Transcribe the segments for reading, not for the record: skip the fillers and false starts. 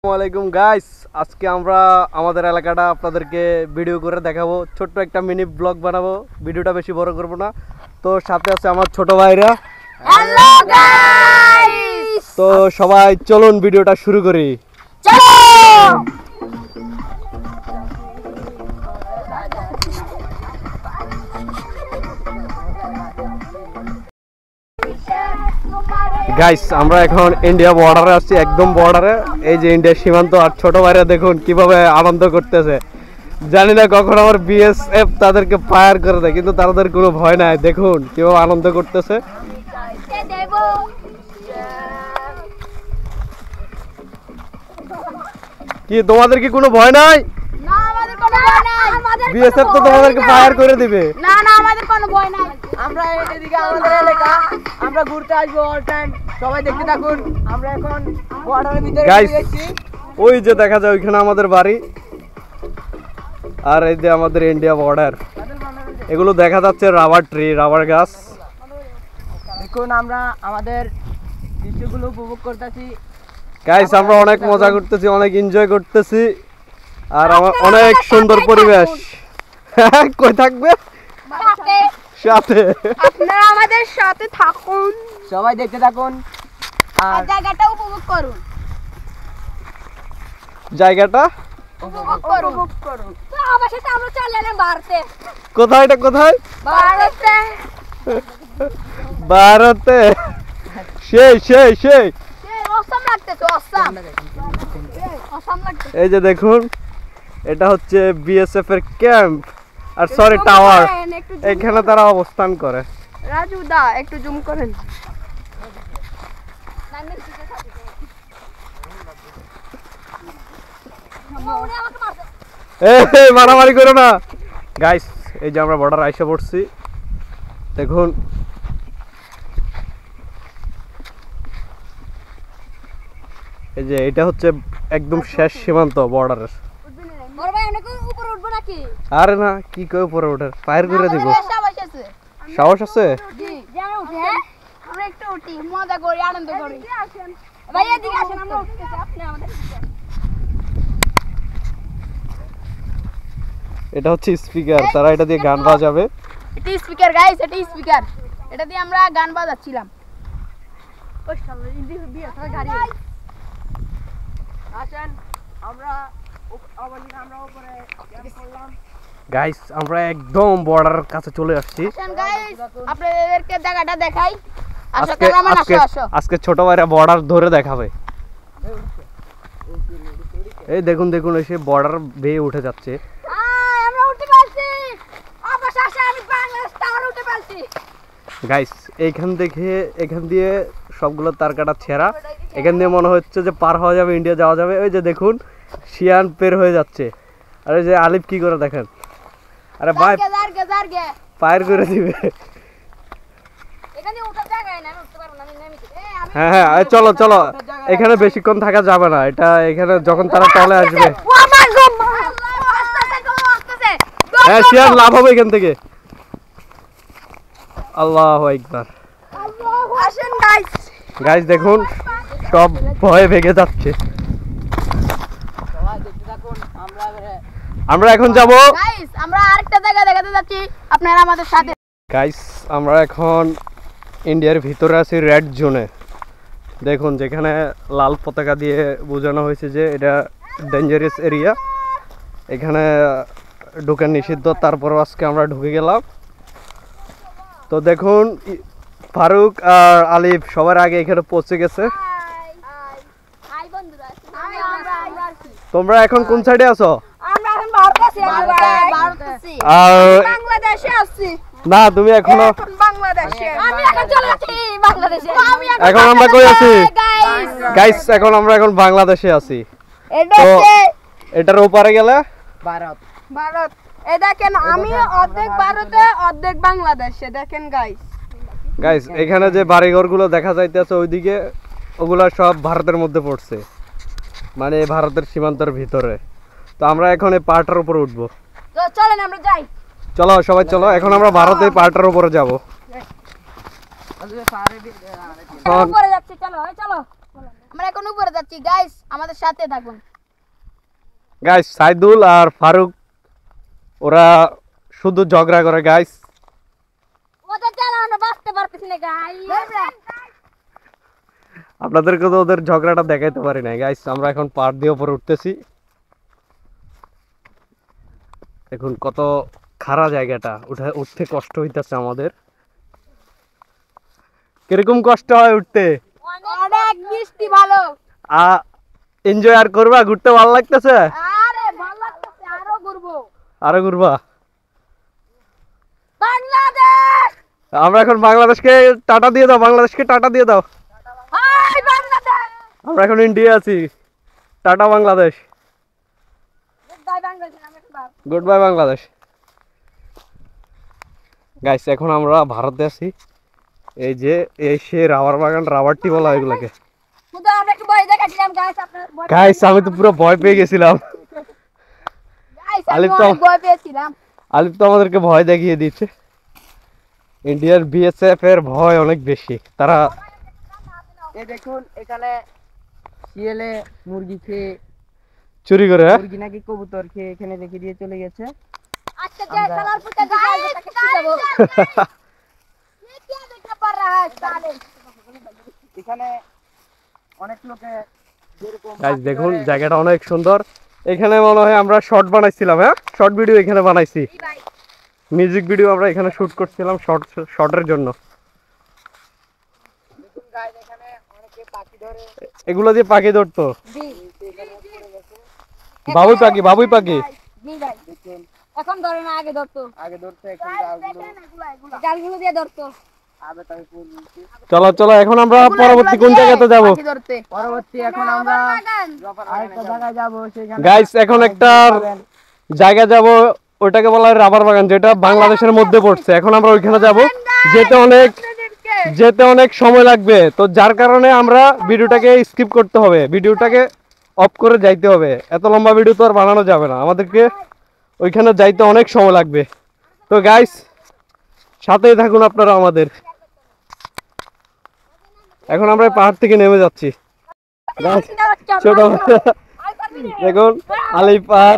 আসসালামু গাইস, আজকে আমরা আমাদের এলাকাটা আপনাদেরকে ভিডিও করে দেখাবো। ছোট্ট একটা মিনি ব্লগ বানাবো, ভিডিওটা বেশি বড় করব না। তো সাথে আছে আমার ছোট ভাইরা। হ্যালো গাইস, তো সবাই চলুন ভিডিওটা শুরু করি। চলো। গাইস, আমরা এখন ইন্ডিয়া বর্ডারে আছি, একদম বর্ডারে। এই যে ইন্ডিয়ার সীমান্ত, আর ছোট ভাইরা দেখুন কিভাবে আনন্দ করতেছে। জানি না কখন আমার বিএসএফ তাদেরকে ফায়ার করে দেয়, কিন্তু তাদের কোনো ভয় নাই। দেখুন কিভাবে আনন্দ করতেছে। কি তোমাদের কি কোনো ভয় নাই? না, আমাদের কোনো ভয় নাই। বিএসএফ তো তোমাদেরকে ফায়ার করে দিবে। না না, আমাদের কোনো ভয় নাই। আমরা এদিকে আমাদের এলাকা, আমরা ঘুরতে আসবো অল টাইম, সবাই দেখতে থাকুন। আমরা এখন বর্ডারের ভিতরে গাইস, গেছি। ওই যে দেখা যায় ওইখানে আমাদের বাড়ি, আর এই যে আমাদের ইন্ডিয়া বর্ডার। এগুলো দেখা যাচ্ছে রাবার ট্রি, রাবার গাছ। দেখুন আমরা আমাদের দৃশ্যগুলো উপভোগ করতেছি। গাইস, আমরা অনেক মজা করতেছি, অনেক এনজয় করতেছি, আর আমার অনেক সুন্দর পরিবেশ। কই থাকবে? সাথে সাথে। আপনারা আমাদের সাথে থাকুন, সবাই দেখতে থাকুন আর আর জায়গাটা উপভোগ করুন। জায়গাটা উপভোগ করুন। তো আমার সাথে আমরা চলে এলাম ভারতে। কোথায়? এটা কোথায়? ভারতে ভারতে। সেই সেই সেই অসাম লাগতেছে, অসাম অসাম লাগতেছে। এই যে দেখুন, এটা হচ্ছে বিএসএফ এর ক্যাম্প, আর সরি টাওয়ার। এখানে তারা অবস্থান করে। রাজু দা একটু জুম করেন। এই মারামারি করো না গাইস। এই যে আমরা বর্ডার আইসা পড়ছি, দেখুন। এই যে এটা হচ্ছে একদম শেষ সীমান্ত বর্ডারের। বড় ভাই, আমরা কি উপরে উঠবো নাকি? আরে না, কি কই উপরে ওঠে, ফায়ার করে দিব। সাবাস আছে। সাহস আছে? জি, যারা উঠে, আমরা একটু উঠি, মজা করি, আনন্দ করি। ভাই এদিকে আসেন, আমরা উঠতেছি, আপনি আমাদের সাথে। এটা হচ্ছে স্পিকার, তারা এটা দিয়ে গান বাজাবে। এটা স্পিকার গাইস, এটা স্পিকার। এটা দিয়ে আমরা গান বাজাচ্ছিলাম। ওই শালা ইন্দি দিয়ে তার গাড়ি। আসেন আমরা আমরা উপরে ক্যাম্প করলাম। গাইস, আমরা একদম বর্ডারের কাছে চলে আসছি। আসেন গাইস, আপনাদেরকে জায়গাটা দেখাই। আসো আজকে ক্যামেরাম্যান, আজকে আসো আসো। আজকে ছোট ভাইরা বর্ডার ধরে দেখাবে। এই দেখুন দেখুন, এসে বর্ডার বেয়ে উঠে যাচ্ছে। আমরা উঠতে পারছি। আবার আসে, আমি বাংলাদেশ টাওয়ার উঠতে পারছি। গাইস, এখান দিয়ে সবগুলো তার কাটা ছেঁড়া। এখান দিয়ে মনে হচ্ছে যে পার হওয়া যাবে, ইন্ডিয়া যাওয়া যাবে। ওই যে দেখুন, শিয়ান পের হয়ে যাচ্ছে। আর ওই যে আলিফ কি করে দেখেন। আরে ভাই, জারগে ফায়ার করে দিবে। এখানে উঠার জায়গা নাই, আমি উঠতে পারবো না, আমি নেমেছি। হ্যাঁ হ্যাঁ, এই চলো চলো, এখানে বেশিক্ষণ থাকা যাবে না। এটা এখানে যখন তারা চলে আসবে। ও মাই গড, আস্তে হ্যাঁ, শিয়ান লাভ হবে এখান থেকে। আল্লাহু আকবার। আসেন গাইস। গাইস দেখুন, সব ভয়ে ভেগে যাচ্ছে। সবাই দেখতে থাকুন। আমরা এখন যাব। গাইস, আমরা আরেকটা জায়গা দেখাতে যাচ্ছি, আপনারা আমাদের সাথে। গাইস, আমরা এখন ইন্ডিয়ার ভিতরে আছি, রেড জোনে। দেখুন, যেখানে লাল পতাকা দিয়ে বোঝানো হয়েছে যে এটা ডেঞ্জারাস এরিয়া, এখানে ঢোকা নিষিদ্ধ। তারপরও আজকে আমরা ঢুকে গেলাম। তো দেখুন, ফারুক আর আলিফ সবার আগে এখানে পৌঁছে গেছে। হাই বন্ধুরা, আমরা তোমরা এখন কোন সাইডে আছো? এখন ভারতে আছি, ভারতে আছি। আর বাংলাদেশে আছি। না, তুমি এখনো। এখন বাংলাদেশে, আমি এখন চলে যাচ্ছি বাংলাদেশে। এখন আমরা কই আছি? গাইস, গাইস, এখন আমরা বাংলাদেশে আছি। এটা তো হচ্ছে এটার ওপারে গেলে ভারত। ভারত। এই দেখেন, আমি অর্ধেক ভারতে অর্ধেক বাংলাদেশে। দেখেন গাইস, গাইস, এখানে যে বাড়িঘরগুলো দেখা যাইতেছে ওইদিকে, ওগুলা সব ভারতের মধ্যে পড়ছে, মানে ভারতের সীমান্তের ভিতরে। তো আমরা এখন এই পাহাড়টার উপরে উঠবো। তো চলেন আমরা যাই। চলো সবাই চলো, এখন আমরা ভারতের পাহাড়টার উপরে যাবো। আসলে পাহাড়ে উপরে যাচ্ছি, চলো চলো। আমরা এখন উপরে যাচ্ছি গাইস, আমাদের সাথে থাকুন। গাইস সাইদুল আর ফারুক ওরা শুধু ঝগড়া করে গাইস। ওদের চালা আমরা বাঁচতে পারতেছি না গাইস। আপনাদেরকে তো ওদের ঝগড়াটা দেখাইতে পারি না গাইস। আমরা এখন পাহাড় দিয়ে উপরে উঠতেছি। দেখুন কত খাড়া জায়গাটা, উঠতে কষ্ট হইতেছে আমাদের। কিরকম কষ্ট হয় উঠতে? অনেক বৃষ্টি ভালো। এনজয় আর করবা? ঘুরতে ভালো লাগতেছে? আরে ভালো লাগতেছে, আরো ঘুরবো। আরো ঘুরবা? বাংলাদেশ, আমরা এখন বাংলাদেশকে টাটা দিয়ে দাও, বাংলাদেশকে টাটা দিয়ে দাও। হাই বাংলাদেশ। আমরা এখন ইন্ডিয়া আছি। টাটা বাংলাদেশ, বাই বাংলাদেশ, আমরা একবার। Good bye Bangladesh. গাইস এখন আমরা ভারতে আছি। এই যে এই সে রাবার বাগান, রাবার টি বলা হয় এগুলাকে। শুধু আমরা একটু ভয় দেখাচ্ছিলাম গাইস, আপনার গাইস আমি তো পুরো ভয় পেয়ে গেছিলাম। গাইস আমি আলিফ তো- অনেক ভয় পেয়েছিলাম। আলিফ তো আমাদেরকে ভয় দেখিয়ে দিচ্ছে। ইন্ডিয়ার বিএসএফ এর ভয় অনেক বেশি। তারা এই দেখুন এখানে শিয়ালে মুরগি খেয়ে, চুরি করে, হ্যাঁ? মুরগি নাকি কবুতর খেয়ে এখানে রেখে দিয়ে চলে গেছে। আজকে যে সালার পুতে গাইস তাকে শিখাবো। ये क्या देखना पड़ रहा है साले? এখানে অনেক লোকে যেরকম গাইস দেখুন জায়গাটা অনেক সুন্দর। এখানে মনে হয় আমরা শর্ট বানাইছিলাম, হ্যাঁ শর্ট ভিডিও এখানে বানাইছি। ভাই মিউজিক ভিডিও আমরা এখানে শুট করছিলাম শর্টের জন্য। দেখুন গাইস এখানে অনেকে পাখি ধরে। এগুলো দিয়ে পাখি ধরতো। জি বাবুই পাখি, বাবুই পাখি। জি ভাই দেখুন এখন ধরে না, আগে ধরতো। আগে ধরতে এখন গাছগুলো জালগুলো দিয়ে ধরতো। আবে তাই ফুল দিচ্ছি। চলো চলো এখন আমরা পরবর্তী কোন জায়গাতে যাব? পাখি ধরতে। পরবর্তী এখন আমরা আরেকটা জায়গায় যাব, সেখানে গাইস এখন একটা জায়গা যাব, ওটাকে বলা হয় রাবার বাগান, যেটা বাংলাদেশের মধ্যে পড়ছে। এখন আমরা ওইখানে যাব, যেতে অনেক সময় লাগবে। তো যার কারণে আমরা ভিডিওটাকে স্কিপ করতে হবে, ভিডিওটাকে অফ করে যাইতে হবে। এত লম্বা ভিডিও তো আর বানানো যাবে না, আমাদেরকে ওইখানে যাইতে অনেক সময় লাগবে। তো গাইস সাথেই থাকুন আপনারা আমাদের। এখন আমরা এই পাহাড় থেকে নেমে যাচ্ছি। Guys, ছোট দেখুন আলিফ আর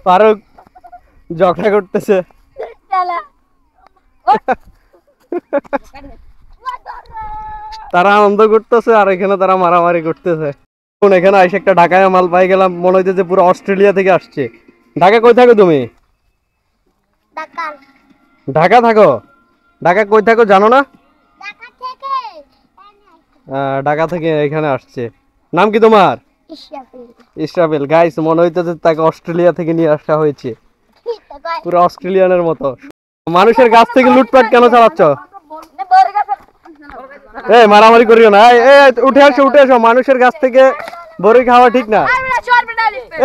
ফারুক ঝগড়া করতেছে। তারা আনন্দ করতেছে আর এখানে তারা মারামারি করতেছে। এখন এখানে এসে একটা ঢাকায় মাল পাই গেলাম, মনে হইতেছে পুরো অস্ট্রেলিয়া থেকে আসছে। ঢাকা কই থাকো তুমি? ঢাকা ঢাকা থাকো? ঢাকা কই থাকো জানো না? ঢাকা থেকে ঢাকা থেকে এখানে আসছে। নাম কি তোমার? ইসরাফিল। গাইস মনে হইতেছে তাকে অস্ট্রেলিয়া থেকে নিয়ে আসা হয়েছে, পুরো অস্ট্রেলিয়ানের মতো। মানুষের গাছ থেকে লুটপাট কেন চালাচ্ছ? এই মারামারি করিও না। এই উঠে আসো, উঠে আসো। মানুষের গাছ থেকে বড়ি খাওয়া ঠিক না।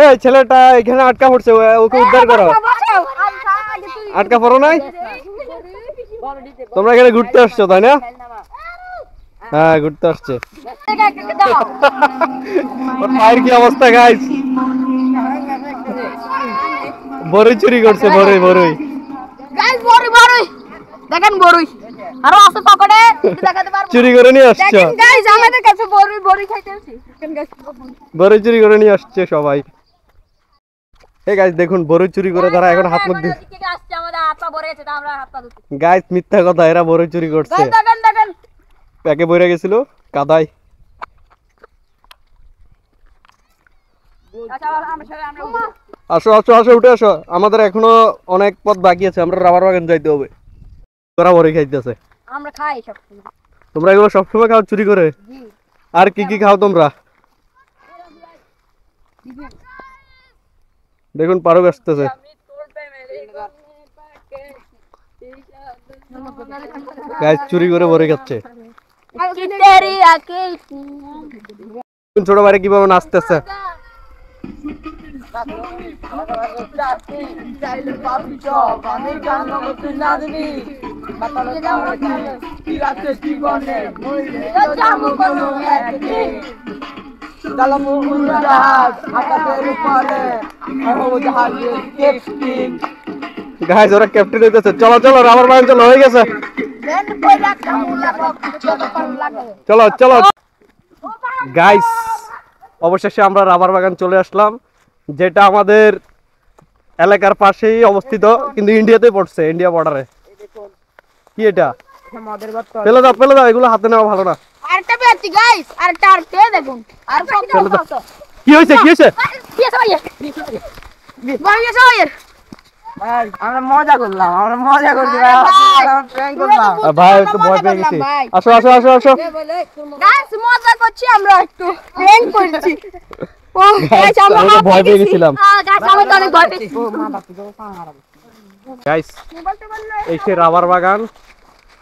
এই ছেলেটা এখানে আটকা পড়ছে, ওকে উদ্ধার করো। আটকা পড়ো নাই? তোমরা এখানে ঘুরতে আসছো তাই না? হ্যাঁ ঘুরতে আসছে। ওর পায়ের কি অবস্থা গাইস? বড়ই চুরি করছে, বড়ই বড়ই। গাইস বড়ই বড়ই দেখেন, বড়ই আরো আছে পকেটে, দেখাতে পারবো। চুরি করে নিয়ে আসছো? দেখেন গাইস আমাদের কাছে বড়ই বড়ই খাইতেছি। দেখেন গাইস বড়ই চুরি করে নিয়ে আসছে সবাই। এই গাইস দেখুন বড়ই চুরি করে তারা এখন হাত মুখ দিয়ে দিকে আসছে, আমাদের হাত পা ভরে গেছে, তা আমরা হাত পা ধুচ্ছি। গাইস মিথ্যা কথা, এরা বড়ই চুরি করছে। গাইস দেখেন দেখেন প্যাকে বইরা গেছিল কাদায়। আচ্ছা আমরা আসো আসো আসো, উঠে আসো। আমাদের এখনো অনেক পথ বাকি আছে, আমরা রাবার বাগান যাইতে হবে। তোরা বড়ই খাইতেছে। আমরা খাই সব সময়। তোমরা এগুলো সবসময় খাও চুরি করে? জি আর কি কি খাও তোমরা? দেখুন পারুক আসতেছে। গাইস চুরি করে বড়ই খাচ্ছে। ছোট ভাই কিভাবে নাচতেছে। গাইস ওরা ক্যাপ্টেন হইতেছে। চলো চলো রাবার বাগান চলো, হয়ে গেছে। চলো চলো গাইস অবশেষে আমরা রাবার বাগান চলে আসলাম, যেটা আমাদের এলাকার পাশেই অবস্থিত, কিন্তু ইন্ডিয়াতে পড়ছে, ইন্ডিয়া বর্ডারে। কি এটা? মদের বোতল। ফেলে দাও, এগুলো হাতে নেওয়া ভালো না। আরেকটা পেয়েছি গাইস, আরেকটা দেখুন। আর সব ফেলে দাও। কি হয়েছে? কি আছে ভাইয়া? ভাইয়া ভাইয়া ভাই আমরা মজা করলাম, ভাই আমরা প্র্যাঙ্ক করলাম। ভাই একটু ভয় পেয়ে গেছি। আসো। গাইস মজা করছি, আমরা একটু প্র্যাঙ্ক করছি। ও গাইস আমরা আমি তো ভয় পেয়ে গেছিলাম। গাইস আমি তো অনেক ভয় পেয়েছি। গাইস এই সে রাবার বাগান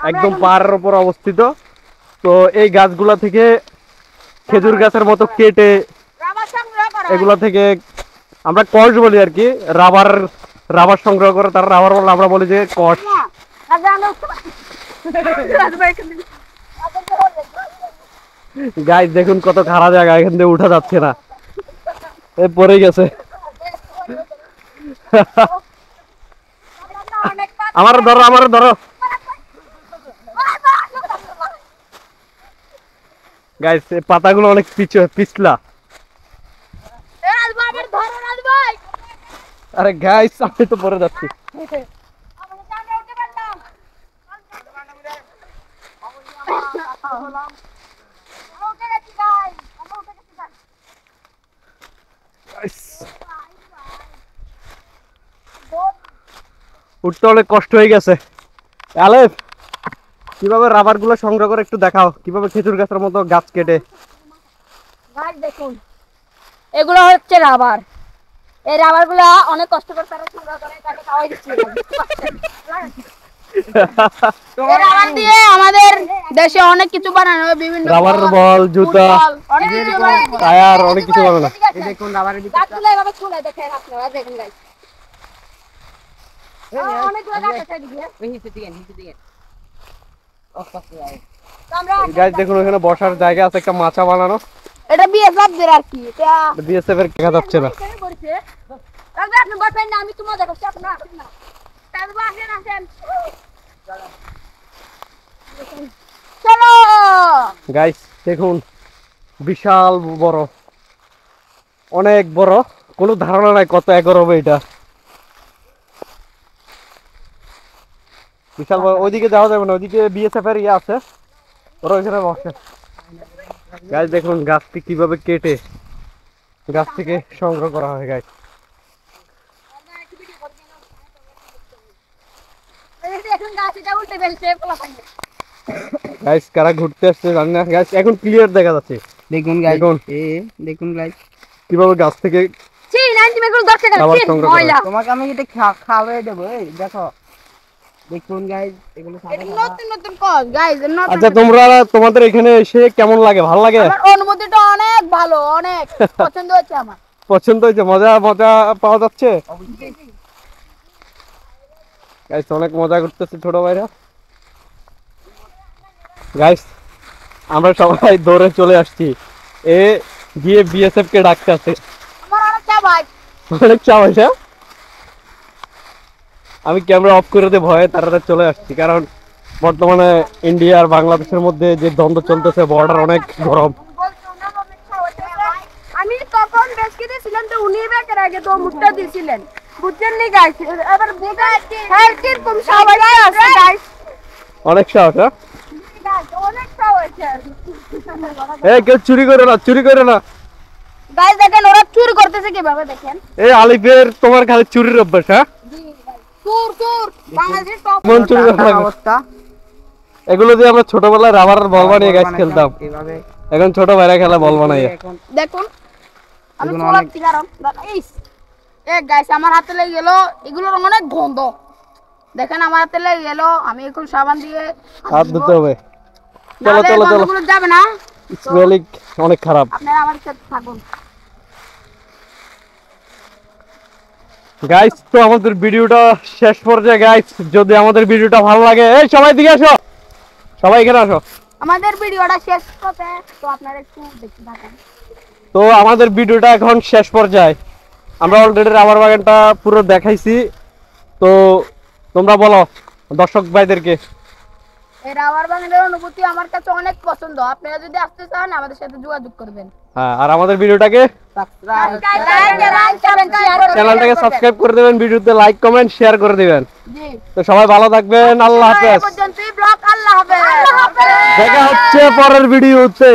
একদম পাহাড়ের উপর অবস্থিত। তো এই গাছগুলা থেকে খেজুর গাছের মতো কেটে রাবার সংগ্রহ করা। এগুলা থেকে আমরা কষ বলি আর কি, রাবার সংগ্রহ করে তারা রাবার বলে, আমরা বলি যে কষ। গাইস দেখুন কত খারাপ জায়গা, এখান থেকে উঠা যাচ্ছে না, এ পড়ে গেছে। আমার ধরো গাইস, এই পাতাগুলো অনেক পিছলা। আরে গাইস আমি তো পড়ে যাচ্ছি। উঠতে অনেক কষ্ট হয়ে গেছে। আলেফ কিভাবে রাবার গুলো সংগ্রহ করে একটু দেখাও, কিভাবে খেজুর গাছের মতো গাছ কেটে। দেখুন এগুলো হচ্ছে রাবার। এই রাবার গুলা অনেক কষ্ট করে তারা সংগ্রহ করে, তাকে খাওয়াই দিচ্ছে। এই রাবার দিয়ে আমাদের দেশে অনেক কিছু বানানো হয়, বিভিন্ন রাবার বল, জুতা, অনেক কিছু বানানো হয়। টায়ার, অনেক কিছু বানানো। এই দেখুন রাবারের ভিতর গাছগুলো এভাবে খুলে দেখেন আপনারা, দেখেন গাইস। অনেকগুলো গাছ আছে এদিকে। তো আমরা গাইস দেখুন ওখানে বসার জায়গা আছে, একটা মাচা বানানো। এটা বিএসএফ দের আর কি, এটা বিএসএফ এর দেখা যাচ্ছে না। এখানে করেছে। রাখবে আপনি বসেন না, আমি তো মজা করছি, আপনি আসেন না। তারপর আসেন। চলো গাইস দেখুন বিশাল বড়, অনেক বড়, কোনো ধারণা নাই কত একর হবে এটা। বিশাল বড়, ওইদিকে যাওয়া যাবে না, ওইদিকে বিএসএফ এর ইয়ে আছে, ওরা ওইখানে বসে। গাইস দেখুন গাছটি কিভাবে কেটে গাছ থেকে সংগ্রহ করা হয়। গাইস এখন গাছ এটা উল্টে ফেলছে, পোলা পাইছে। গাইস কারা ঘুরতে আসছে জানি না। গাইস এখন ক্লিয়ার দেখা যাচ্ছে, দেখুন গাইস, দেখুন। দেখুন গাইস কিভাবে গাছ থেকে ছি, 90 মেগুলো 10 টাকা রাবার ছি, সংগ্রহ করা। ময়লা। তোমাকে আমি এটা খাওয়াই দেবো। এই দেখো, দেখুন গাইস এগুলো এটা নতুন কজ গাইস, আচ্ছা তোমাদের এখানে এসে কেমন লাগে? ভালো লাগে? আমার অনুভূতিটা অনেক ভালো, অনেক পছন্দ হচ্ছে আমার। পছন্দ হয়েছে? মজা পাওয়া যাচ্ছে? গাইস অনেক মজা করতেছে ছোট ভাইরা। গাইস আমরা সবাই দৌড়ে চলে আসছি, এ গিয়ে বিএসএফ কে ডাকতে আছে। আমার অনেক চা ভাই। অনেক চাপ আছে। আমি ক্যামেরা অফ করে দিয়ে ভয়ে তাড়াতাড়ি চলে আসছি, কারণ বর্তমানে ইন্ডিয়া আর বাংলাদেশের মধ্যে যে দ্বন্দ্ব চলতেছে, বর্ডার অনেক গরম। আমি তখন বেশকিতে ছিলাম, তো উনি বেকের আগে তো মুখটা দিছিলেন, বুঝছেন নি গাইস? এবার বুঝাই হ্যাঁ কিরকম সবাই আছে গাইস, অনেক সাহস। হ্যাঁ অনেক সাহস আছে। কেউ চুরি করে না। গাইস দেখেন ওরা চুরি করতেছে কিভাবে, দেখেন। এই আলিফের তোমার খালি চুরির অভ্যাস। হ্যাঁ চুর বাংলাদেশের টপ। মন চুরি করা লাগে। অবস্থা এগুলো দিয়ে আমরা ছোটবেলায় রাবার বল বানিয়ে গাছ খেলতাম, এভাবে এখন ছোট ভাইরা খেলা বল বানাইয়া। এখন দেখুন আমি এগুলো চলাচ্ছি, কারণ ইস এ গাইস আমার হাতে লেগে গেল, এগুলোর অনেক গন্ধ। দেখেন আমার হাতে লেগে গেল, আমি এখন সাবান দিয়ে হাত ধুতে হবে। চলো নাহলে চলো চলো, গন্ধগুলো যাবে না। স্মেলিং অনেক খারাপ। আপনারা আমার সাথে থাকুন। গাইস তো আমাদের ভিডিওটা শেষ পর্যায়ে। গাইস যদি আমাদের ভিডিওটা ভালো লাগে, এই সবাই দিকে আসো, সবাই এখানে আসো। আমাদের ভিডিওটা শেষ করতে তো আপনারা একটু দেখতে থাকুন। তো আমাদের ভিডিওটা এখন শেষ পর্যায়ে, আমরা অলরেডি রাবার বাগানটা পুরো দেখাইছি। তো তোমরা বলো দর্শক ভাইদেরকে। এই রাওয়ার বাগানের অনুভূতি আমার কাছে অনেক পছন্দ। আপনারা যদি আসতে চান আমাদের সাথে যোগাযোগ করবেন। হ্যাঁ, আর আমাদের ভিডিওটাকে চ্যানেলটাকে সাবস্ক্রাইব করে দেবেন, ভিডিওতে লাইক কমেন্ট শেয়ার করে দিবেন। জি, তো সবাই ভালো থাকবেন, আল্লাহ হাফেজ। এই পর্যন্তই ব্লগ। আল্লাহ হাফেজ। দেখা হচ্ছে পরের ভিডিওতে।